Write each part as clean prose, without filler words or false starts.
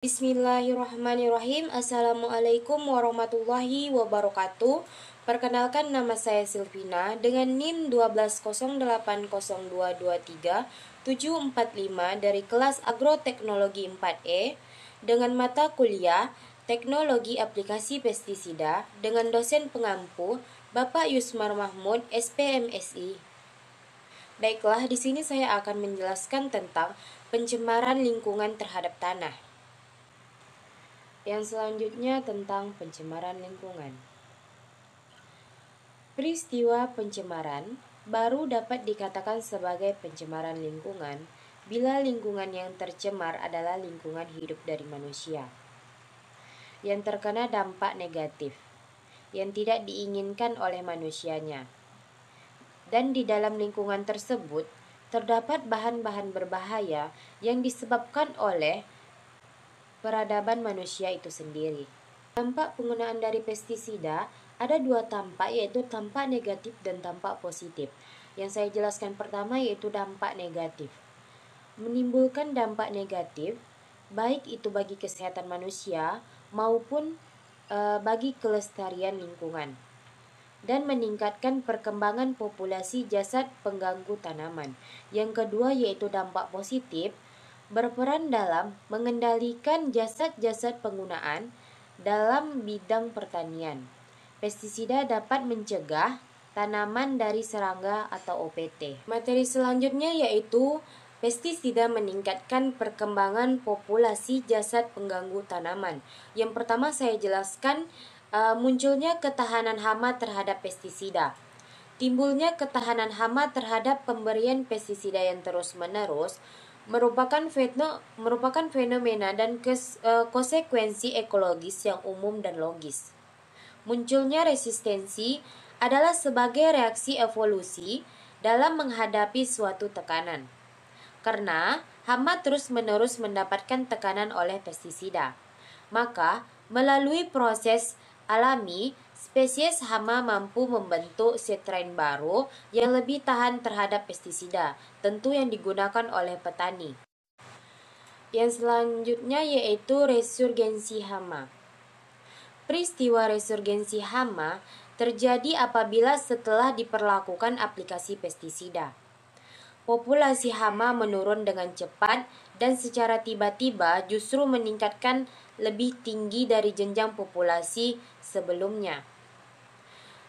Bismillahirrahmanirrahim. Assalamualaikum warahmatullahi wabarakatuh. Perkenalkan, nama saya Silvina dengan NIM 12080223745 dari kelas Agroteknologi 4E dengan mata kuliah Teknologi Aplikasi Pestisida dengan dosen pengampu Bapak Yusmar Mahmud, SPMSI. Baiklah, di sini saya akan menjelaskan tentang pencemaran lingkungan terhadap tanah. Yang selanjutnya tentang pencemaran lingkungan. Peristiwa pencemaran baru dapat dikatakan sebagai pencemaran lingkungan bila lingkungan yang tercemar adalah lingkungan hidup dari manusia yang terkena dampak negatif yang tidak diinginkan oleh manusianya. Dan di dalam lingkungan tersebut terdapat bahan-bahan berbahaya yang disebabkan oleh peradaban manusia itu sendiri. Dampak penggunaan dari pestisida ada dua dampak, yaitu dampak negatif dan dampak positif. Yang saya jelaskan pertama yaitu dampak negatif. Menimbulkan dampak negatif baik itu bagi kesehatan manusia maupun bagi kelestarian lingkungan, dan meningkatkan perkembangan populasi jasad pengganggu tanaman. Yang kedua yaitu dampak positif, berperan dalam mengendalikan jasad-jasad penggunaan dalam bidang pertanian. Pestisida dapat mencegah tanaman dari serangga atau OPT. Materi selanjutnya yaitu pestisida meningkatkan perkembangan populasi jasad pengganggu tanaman. Yang pertama saya jelaskan munculnya ketahanan hama terhadap pestisida. Timbulnya ketahanan hama terhadap pemberian pestisida yang terus-menerus merupakan fenomena dan konsekuensi ekologis yang umum dan logis. Munculnya resistensi adalah sebagai reaksi evolusi dalam menghadapi suatu tekanan. Karena hama terus-menerus mendapatkan tekanan oleh pestisida, maka melalui proses alami, spesies hama mampu membentuk strain baru yang lebih tahan terhadap pestisida, tentu yang digunakan oleh petani. Yang selanjutnya yaitu resurgensi hama. Peristiwa resurgensi hama terjadi apabila setelah diperlakukan aplikasi pestisida, populasi hama menurun dengan cepat dan secara tiba-tiba justru meningkatkan lebih tinggi dari jenjang populasi sebelumnya.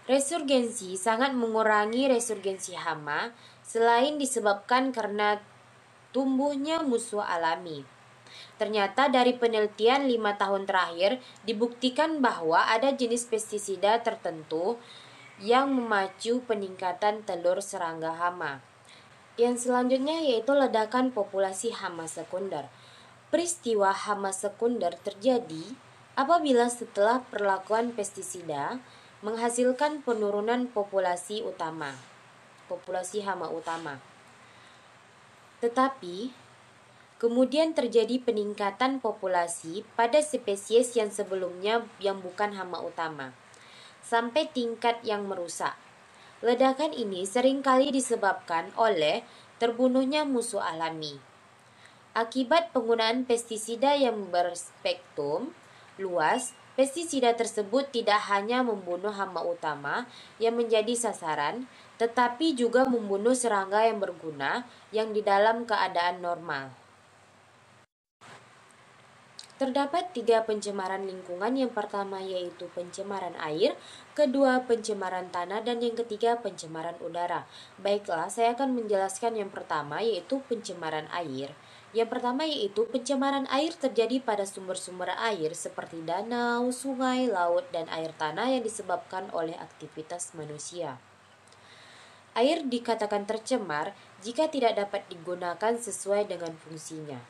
Resurgensi sangat mengurangi resurgensi hama selain disebabkan karena tumbuhnya musuh alami. Ternyata dari penelitian 5 tahun terakhir dibuktikan bahwa ada jenis pestisida tertentu yang memacu peningkatan telur serangga hama. Yang selanjutnya yaitu ledakan populasi hama sekunder. Peristiwa hama sekunder terjadi apabila setelah perlakuan pestisida menghasilkan penurunan populasi hama utama. Tetapi kemudian terjadi peningkatan populasi pada spesies yang sebelumnya yang bukan hama utama, sampai tingkat yang merusak. Ledakan ini seringkali disebabkan oleh terbunuhnya musuh alami. Akibat penggunaan pestisida yang berspektrum luas, pestisida tersebut tidak hanya membunuh hama utama yang menjadi sasaran, tetapi juga membunuh serangga yang berguna yang di dalam keadaan normal. Terdapat 3 pencemaran lingkungan. Yang pertama yaitu pencemaran air, kedua pencemaran tanah, dan yang ketiga pencemaran udara. Baiklah, saya akan menjelaskan yang pertama yaitu pencemaran air. Yang pertama yaitu pencemaran air terjadi pada sumber-sumber air seperti danau, sungai, laut, dan air tanah yang disebabkan oleh aktivitas manusia. Air dikatakan tercemar jika tidak dapat digunakan sesuai dengan fungsinya.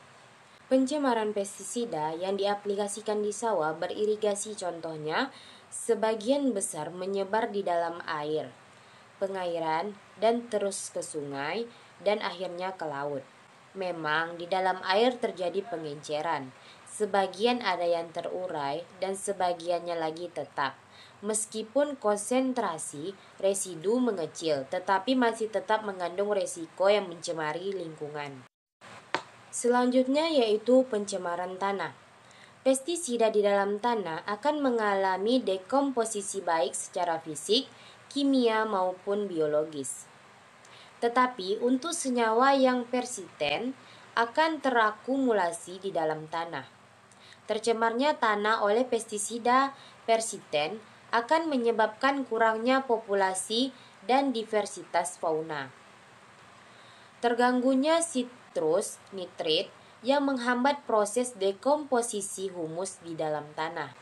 Pencemaran pestisida yang diaplikasikan di sawah beririgasi contohnya sebagian besar menyebar di dalam air, pengairan, dan terus ke sungai dan akhirnya ke laut. Memang di dalam air terjadi pengenceran, sebagian ada yang terurai dan sebagiannya lagi tetap. Meskipun konsentrasi residu mengecil, tetapi masih tetap mengandung resiko yang mencemari lingkungan. Selanjutnya yaitu pencemaran tanah. Pestisida di dalam tanah akan mengalami dekomposisi baik secara fisik, kimia maupun biologis. Tetapi untuk senyawa yang persisten akan terakumulasi di dalam tanah. Tercemarnya tanah oleh pestisida persisten akan menyebabkan kurangnya populasi dan diversitas fauna. Terganggunya sitrus nitrit yang menghambat proses dekomposisi humus di dalam tanah.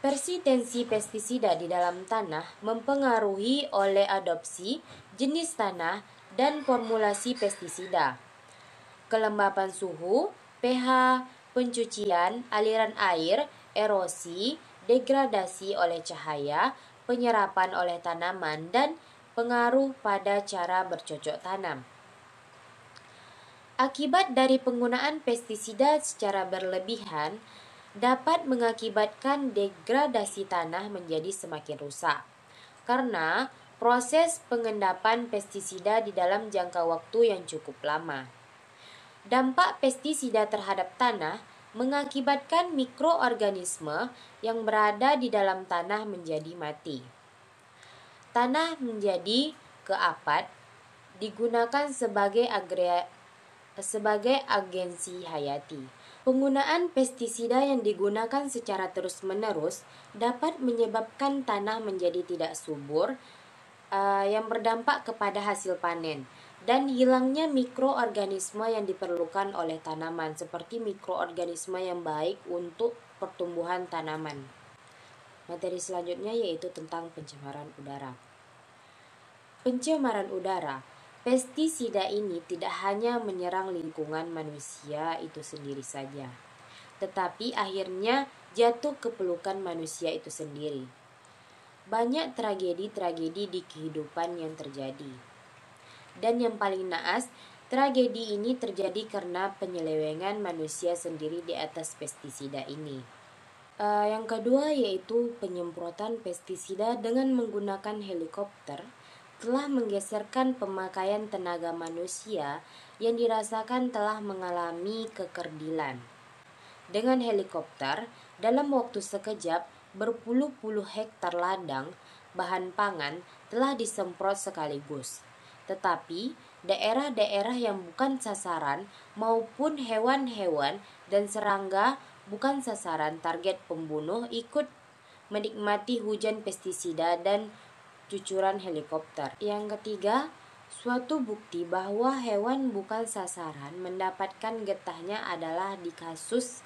Persistensi pestisida di dalam tanah mempengaruhi oleh adopsi, jenis tanah, dan formulasi pestisida. Kelembapan suhu, pH, pencucian, aliran air, erosi, degradasi oleh cahaya, penyerapan oleh tanaman, dan pengaruh pada cara bercocok tanam. Akibat dari penggunaan pestisida secara berlebihan dapat mengakibatkan degradasi tanah menjadi semakin rusak. Karena proses pengendapan pestisida di dalam jangka waktu yang cukup lama. Dampak pestisida terhadap tanah mengakibatkan mikroorganisme yang berada di dalam tanah menjadi mati. Tanah menjadi keapat, digunakan sebagai agensi hayati. Penggunaan pestisida yang digunakan secara terus-menerus dapat menyebabkan tanah menjadi tidak subur, yang berdampak kepada hasil panen, dan hilangnya mikroorganisme yang diperlukan oleh tanaman, seperti mikroorganisme yang baik untuk pertumbuhan tanaman. Materi selanjutnya yaitu tentang pencemaran udara. Pencemaran udara. Pestisida ini tidak hanya menyerang lingkungan manusia itu sendiri saja, tetapi akhirnya jatuh ke pelukan manusia itu sendiri. Banyak tragedi-tragedi di kehidupan yang terjadi. Dan yang paling naas, tragedi ini terjadi karena penyelewengan manusia sendiri di atas pestisida ini. Yang kedua yaitu penyemprotan pestisida dengan menggunakan helikopter telah menggeserkan pemakaian tenaga manusia yang dirasakan telah mengalami kekerdilan. Dengan helikopter, dalam waktu sekejap, berpuluh-puluh hektar ladang bahan pangan telah disemprot sekaligus. Tetapi, daerah-daerah yang bukan sasaran maupun hewan-hewan dan serangga bukan sasaran target pembunuh ikut menikmati hujan pestisida dan cucuran helikopter. Yang ketiga, suatu bukti bahwa hewan bukan sasaran mendapatkan getahnya adalah di kasus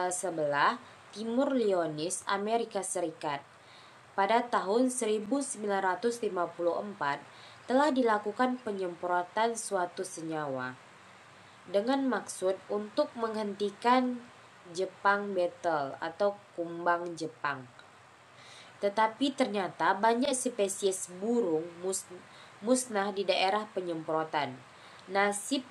sebelah Timur Leonis, Amerika Serikat. Pada tahun 1954 telah dilakukan penyemprotan suatu senyawa dengan maksud untuk menghentikan Jepang beetle atau kumbang Jepang. Tetapi ternyata banyak spesies burung musnah di daerah penyemprotan. Nasib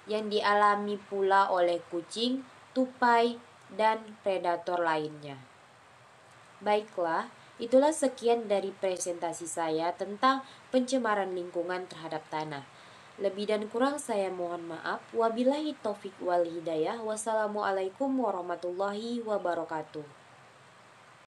yang dialami pula oleh kucing, tupai, dan predator lainnya. Baiklah, itulah sekian dari presentasi saya tentang pencemaran lingkungan terhadap tanah. Lebih dan kurang saya mohon maaf. Wabillahi taufik wal hidayah. Wassalamualaikum warahmatullahi wabarakatuh.